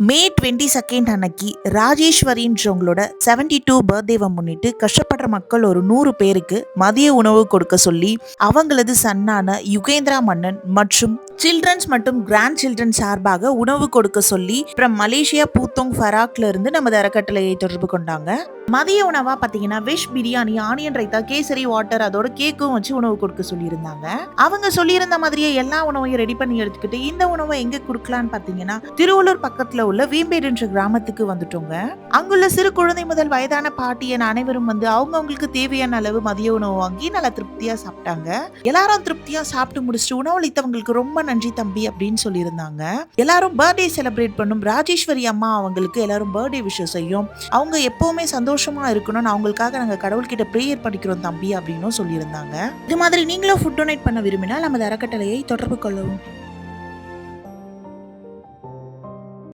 மே 22 அன்னைக்கு ராஜேஸ்வரின்றவங்களோட 72 பர்த்டேவை முன்னிட்டு கஷ்டப்படுற மக்கள் ஒரு 100 பேருக்கு மதிய உணவு கொடுக்க சொல்லி அவங்களது சன்னான யுகேந்திரா மன்னன் மற்றும் சில்ட்ரன்ஸ் மற்றும் கிராண்ட் சில்ட்ரன் சார்பாக உணவு கொடுக்க சொல்லி அப்புறம் மலேசியா பூத்தோங் ஃபராக்ல இருந்து நமது அறக்கட்டளையை தொடர்பு கொண்டாங்க. மதிய உணவா பாத்தீங்கன்னா veg biryani, onion raita, kesari water, அதோட கேக்கும் வச்சு உணவு கொடுக்க சொல்லியிருந்தாங்க. அவங்க சொல்லியிருந்த மாதிரியே எல்லா உணவையும் ரெடி பண்ணி எடுத்துக்கிட்டு இந்த உணவை எங்க கொடுக்கலான்னு பாத்தீங்கன்னா திருவள்ளூர் பக்கத்துல உள்ள வீம்பேடு என்ற கிராமத்துக்கு வந்துட்டோங்க. அங்குள்ள சிறு குழந்தை முதல் வயதான பாட்டி என அனைவரும் வந்து அவங்களுக்கு தேவையான அளவு மதிய உணவு வாங்கி நல்லா திருப்தியா சாப்பிட்டாங்க. எல்லாரும் திருப்தியா சாப்பிட்டு முடிச்சுட்டு உணவளித்தவங்களுக்கு ரொம்ப நன்றி தம்பி அப்படின்னு சொல்லியிருந்தாங்க. எல்லாரும் பர்த்டே செலிப்ரேட் பண்ணும் ராஜேஸ்வரி அம்மா அவங்களுக்கு எல்லாரும் பர்த்டே விஷயம் செய்யும். அவங்க எப்பவுமே சந்தோஷமா இருக்கணும்னு அவங்களுக்காக நாங்க கடவுள்கிட்ட பிரேயர் படிக்கிறோம் தம்பி அப்படின்னு சொல்லியிருந்தாங்க. இது மாதிரி நீங்களும் ஃபுட் டொனேட் பண்ண விரும்பினால் நமது அறக்கட்டளையை தொடர்பு கொள்ளவும்.